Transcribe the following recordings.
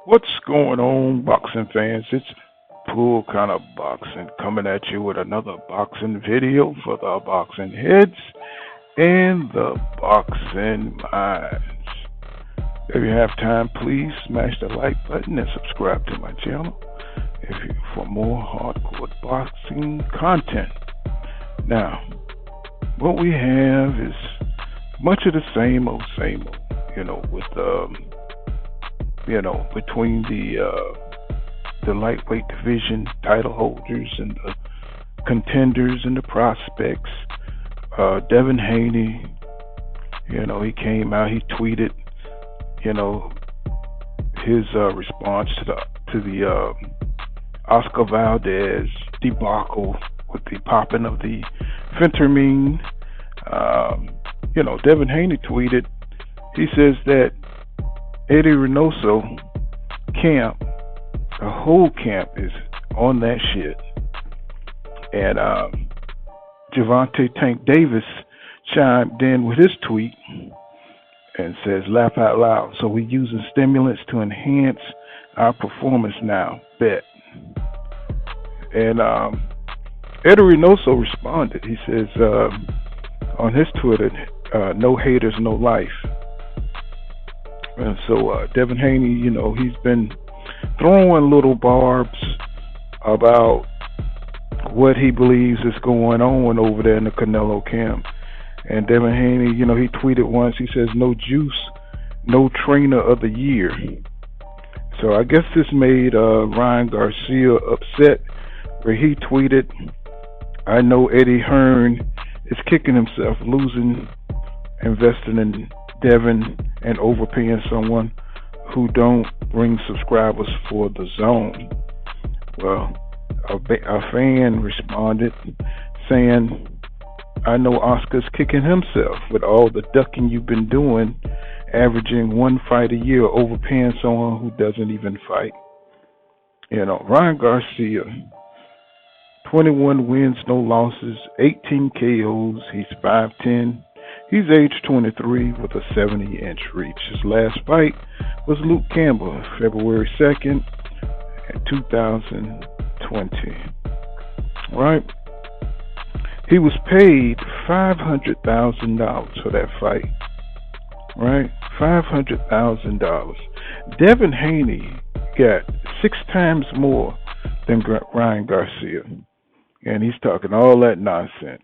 What's going on, boxing fans? It's Pool Kind of Boxing coming at you with another boxing video for the boxing heads and the boxing minds. If you have time, please smash the like button and subscribe to my channel for more hardcore boxing content. Now, what we have is much of the same old, with between the lightweight division title holders and the contenders and the prospects. Devin Haney, he came out, he tweeted, his response to the Oscar Valdez debacle with the popping of the fentanyl. Devin Haney tweeted, he says that Eddie Reynoso camp, the whole camp is on that shit. And Gervonta Tank Davis chimed in with his tweet and says, laugh out loud. So we're using stimulants to enhance our performance now. Bet. And Eddie Reynoso responded. He says on his Twitter, no haters, no life. And so Devin Haney, he's been throwing little barbs about what he believes is going on over there in the Canelo camp. And Devin Haney, he tweeted once, he says, no juice, no trainer of the year. So I guess this made Ryan Garcia upset, where he tweeted, I know Eddie Hearn is kicking himself, losing, investing in Devin and overpaying someone who don't bring subscribers for the zone. Well, a fan responded saying, I know Oscar's kicking himself with all the ducking you've been doing, averaging one fight a year, overpaying someone who doesn't even fight. Ryan Garcia, 21 wins, no losses, 18 KOs. He's 5'10". He's age 23 with a 70-inch reach. His last fight was Luke Campbell, February 2nd, 2020. Right? He was paid $500,000 for that fight. Right? $500,000. Devin Haney got 6 times more than Ryan Garcia. And he's talking all that nonsense,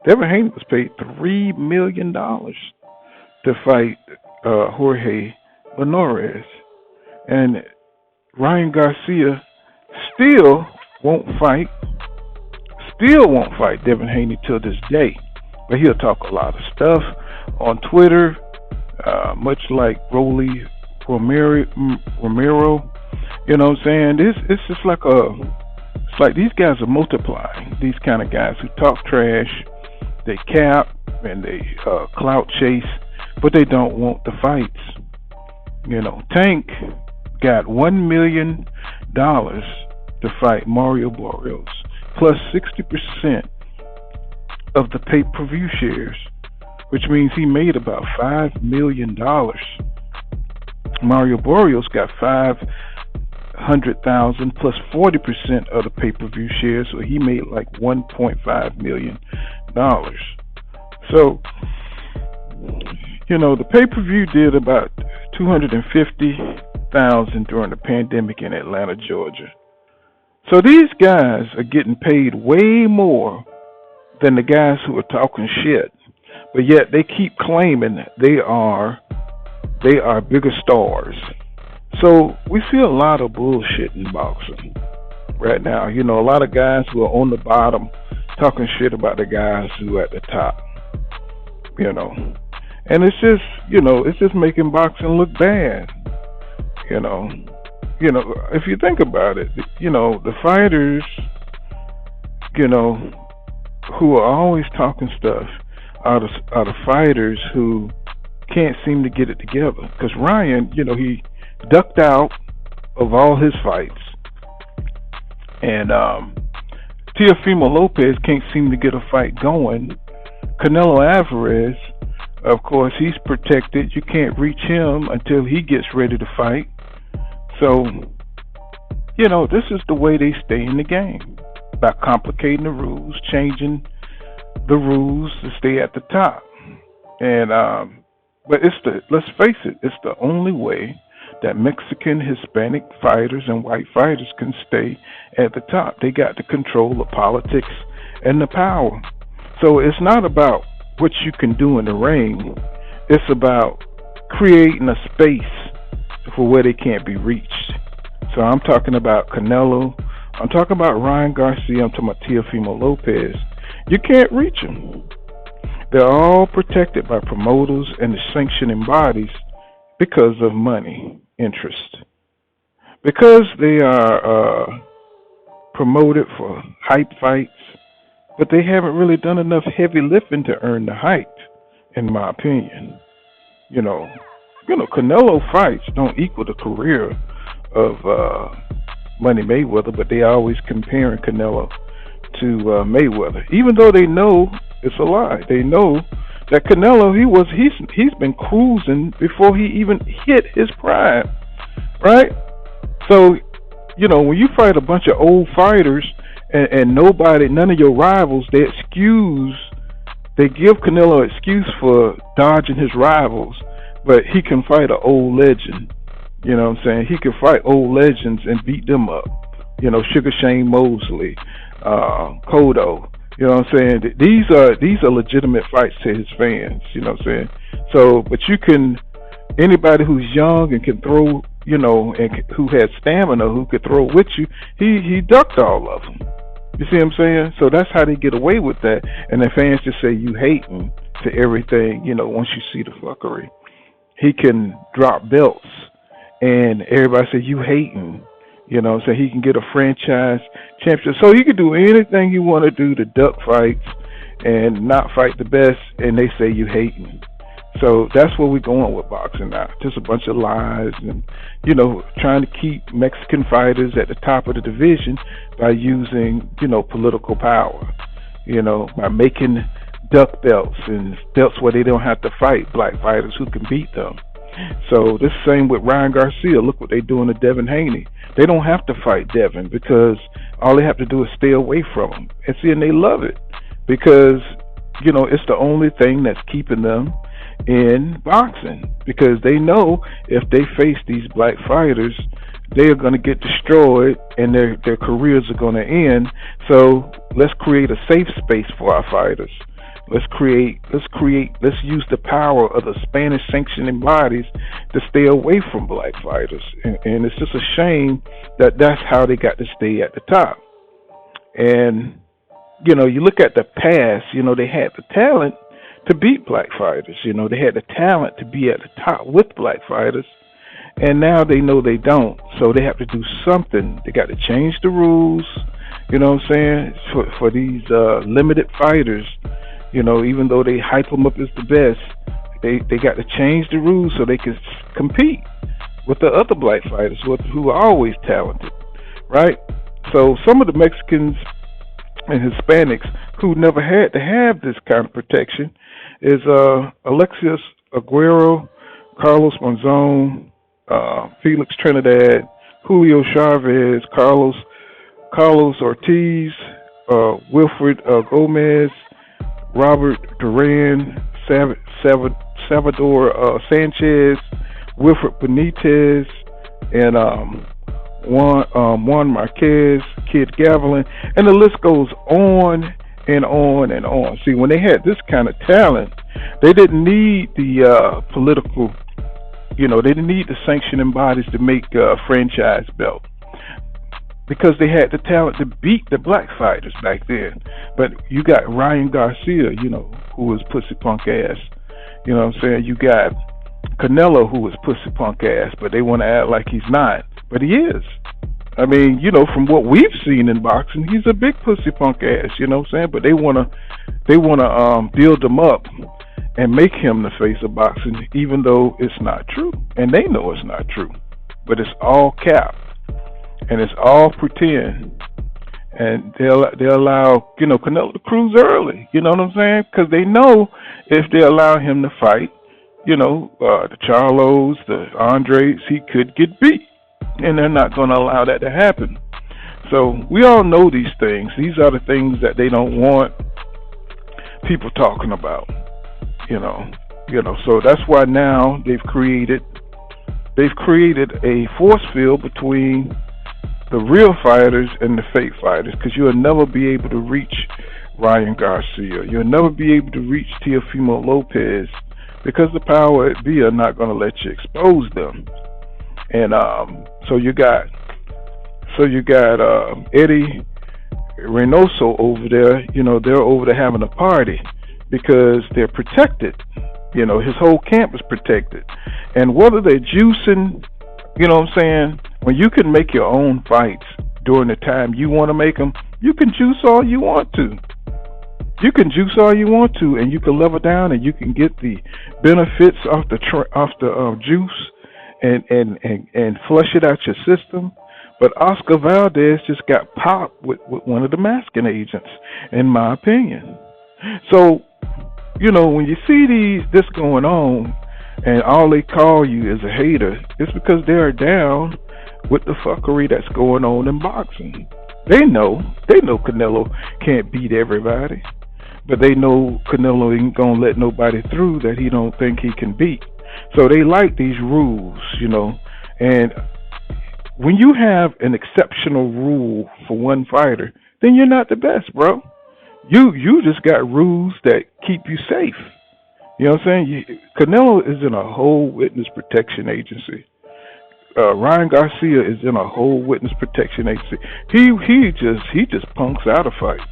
Devin Haney was paid $3 million to fight Jorge Linares. And Ryan Garcia still won't fight Devin Haney till this day. But he'll talk a lot of stuff on Twitter, much like Romero. You know what I'm saying? It's just like it's like these guys are multiplying. These kind of guys who talk trash, they cap and they clout chase, but they don't want the fights. Tank got $1 million to fight Mario Barrios, plus 60% of the pay-per-view shares, which means he made about $5 million. Mario Barrios got $500,000 plus 40% of the pay-per-view shares, so he made like $1.5 million. So, the pay-per-view did about $250,000 during the pandemic in Atlanta, Georgia. So these guys are getting paid way more than the guys who are talking shit, but yet they keep claiming they are bigger stars. So we see a lot of bullshit in boxing right now. A lot of guys who are on the bottom talking shit about the guys who are at the top. And it's just, it's just making boxing look bad. If you think about it, the fighters, who are always talking stuff are the fighters who can't seem to get it together. Because Ryan, he ducked out of all his fights. And Teofimo Lopez can't seem to get a fight going. Canelo Alvarez, of course, he's protected. You can't reach him until he gets ready to fight. So, this is the way they stay in the game, by complicating the rules, changing the rules to stay at the top. And but let's face it, it's the only way that Mexican, Hispanic fighters and white fighters can stay at the top. They got to control the politics and the power. So it's not about what you can do in the ring. It's about creating a space for where they can't be reached. So I'm talking about Canelo. I'm talking about Ryan Garcia. I'm talking about Teofimo Lopez. You can't reach them. They're all protected by promoters and the sanctioning bodies because of money, interest. Because they are promoted for hype fights, but they haven't really done enough heavy lifting to earn the hype, in my opinion. Canelo fights don't equal the career of Money Mayweather, but they always comparing Canelo to Mayweather, even though they know it's a lie. They know that Canelo, he's been cruising before he even hit his prime, right? So, when you fight a bunch of old fighters and none of your rivals, they give Canelo an excuse for dodging his rivals, but he can fight an old legend. You know what I'm saying? He can fight old legends and beat them up. Sugar Shane Mosley, Cotto. You know what I'm saying? These are legitimate fights to his fans. You know what I'm saying? So, but anybody who's young and can throw, and who has stamina, who could throw with you, he ducked all of them. You see what I'm saying? So that's how they get away with that. And the fans just say you hating to everything, once you see the fuckery. He can drop belts and everybody say you hating. So he can get a franchise championship. So he can do anything you want to do to duck fights and not fight the best, and they say you hating. So that's where we're going with boxing now. Just a bunch of lies and, trying to keep Mexican fighters at the top of the division by using, political power, by making duck belts and belts where they don't have to fight black fighters who can beat them. So this same with Ryan Garcia. Look what they're doing to Devin Haney. They don't have to fight Devin because all they have to do is stay away from him. And they love it because, it's the only thing that's keeping them in boxing, because they know if they face these black fighters, they are going to get destroyed and their careers are going to end. So let's create a safe space for our fighters. Let's use the power of the Spanish sanctioning bodies to stay away from black fighters. And it's just a shame that that's how they got to stay at the top. And, you look at the past, they had the talent to beat black fighters. They had the talent to be at the top with black fighters. And now they know they don't. So they have to do something. They got to change the rules, for these limited fighters. Even though they hype them up as the best, they got to change the rules so they can compete with the other black fighters who are always talented, right? So some of the Mexicans and Hispanics who never had to have this kind of protection is Alexius Aguero, Carlos Monzon, Felix Trinidad, Julio Chavez, Carlos Ortiz, Wilfred Gomez, Robert Duran, Salvador Sanchez, Wilfred Benitez, and Juan Marquez, Kid Gavilan, and the list goes on and on and on. See, when they had this kind of talent, they didn't need the political, they didn't need the sanctioning bodies to make a franchise belt, because they had the talent to beat the black fighters back then. But you got Ryan Garcia, who was pussy punk ass. You know what I'm saying? You got Canelo, who was pussy punk ass, but they want to act like he's not. But he is. I mean, from what we've seen in boxing, he's a big pussy punk ass, you know what I'm saying? But they wanna build him up and make him the face of boxing, even though it's not true. And they know it's not true. But it's all cap. And it's all pretend. And they'll allow, Canelo to cruise early, you know what I'm saying? Because they know if they allow him to fight, the Charlos, the Andres, he could get beat. and they're not going to allow that to happen. So we all know these things. These are the things that they don't want people talking about. So that's why now they've created a force field between the real fighters and the fake fighters, because you'll never be able to reach Ryan Garcia. You'll never be able to reach Teofimo Lopez, because the power at be are not going to let you expose them. And so you got Eddie Reynoso over there. They're over there having a party because they're protected. His whole camp is protected. And whether they're juicing, when you can make your own fights during the time you want to make them, you can juice all you want to. You can juice all you want to, and you can level down, and you can get the benefits off the juice and flush it out your system. But Oscar Valdez just got popped with one of the masking agents, in my opinion. So, when you see this going on, and all they call you is a hater, it's because they're down with the fuckery that's going on in boxing. They know Canelo can't beat everybody, but they know Canelo ain't gonna let nobody through that he don't think he can beat. So they like these rules, and when you have an exceptional rule for one fighter, then you're not the best, bro. You just got rules that keep you safe. You know what I'm saying? Canelo is in a whole witness protection agency. Ryan Garcia is in a whole witness protection agency. He just punks out of fights.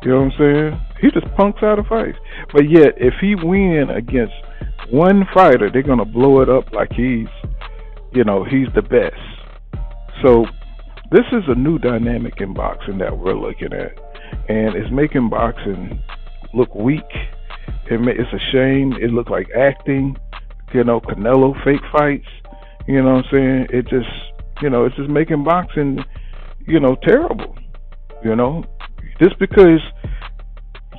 You know what I'm saying? He just punks out of fights. But yet, if he win against one fighter, they're gonna blow it up like he's the best. So this is a new dynamic in boxing that we're looking at, and it's making boxing look weak. It's a shame. It looked like acting. Canelo fake fights. You know what I'm saying? It just, it's just making boxing, terrible. Just because,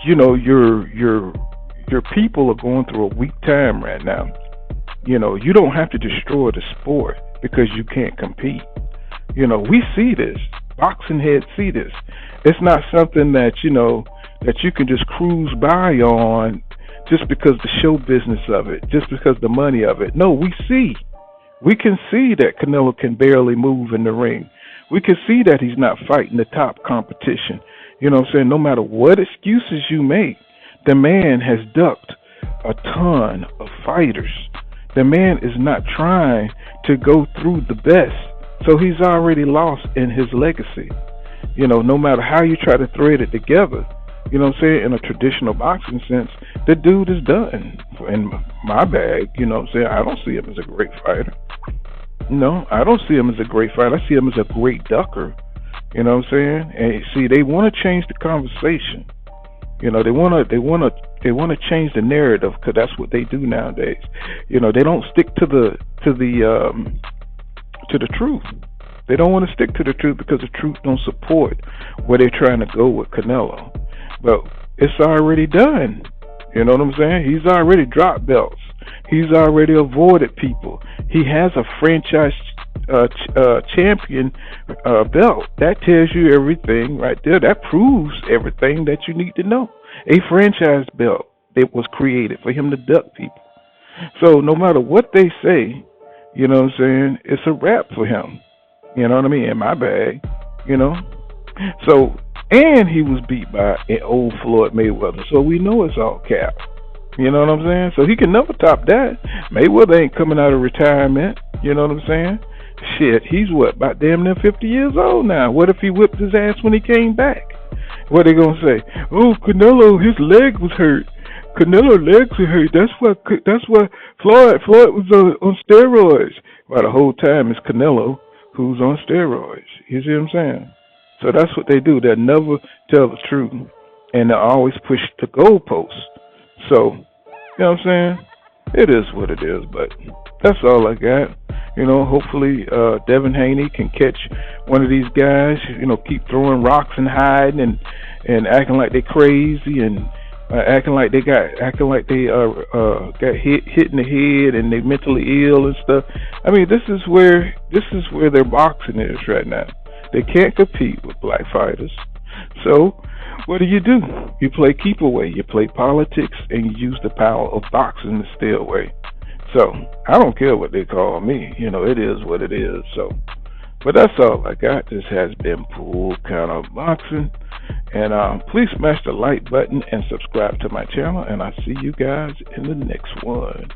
your people are going through a weak time right now. You don't have to destroy the sport because you can't compete. We see this. Boxing heads see this. It's not something that, that you can just cruise by on just because the show business of it, just because the money of it. No, we can see that Canelo can barely move in the ring. We can see that he's not fighting the top competition. You know what I'm saying? No matter what excuses you make, the man has ducked a ton of fighters. The man is not trying to go through the best. So he's already lost in his legacy. No matter how you try to thread it together, you know what I'm saying, in a traditional boxing sense, the dude is done. In my bag, you know what I'm saying, I don't see him as a great fighter. No, I don't see him as a great fighter. I see him as a great ducker. You know what I'm saying? And see, they want to change the conversation. They want to change the narrative, because that's what they do nowadays. They don't stick to the truth. They don't want to stick to the truth because the truth don't support where they're trying to go with Canelo. But it's already done. You know what I'm saying? He's already dropped belts. He's already avoided people. He has a franchise champion belt. That tells you everything right there. That proves everything that you need to know. A franchise belt that was created for him to duck people. So no matter what they say, you know what I'm saying, it's a wrap for him. You know what I mean? In my bag, So, and he was beat by an old Floyd Mayweather. So we know it's all cap. You know what I'm saying? So he can never top that. Mayweather ain't coming out of retirement. You know what I'm saying? Shit, he's about damn near 50 years old now. What if he whipped his ass when he came back? What are they gonna say? Oh, Canelo, his leg was hurt. Canelo legs were hurt. That's why Floyd was on steroids. Well, the whole time it's Canelo who's on steroids. You see what I'm saying? So that's what they do. They'll never tell the truth, and they'll always push the goalposts. So, you know what I'm saying? It is what it is, but that's all I got. Hopefully Devin Haney can catch one of these guys, keep throwing rocks and hiding and acting like they're crazy and acting like they got hit in the head and they mentally ill and stuff. I mean, this is where their boxing is right now. They can't compete with black fighters. So what do? You play keep away. You play politics and you use the power of boxing to stay away. So I don't care what they call me. It is what it is. So, but that's all I got. This has been Pool Counter Boxing. And please smash the like button and subscribe to my channel. And I'll see you guys in the next one.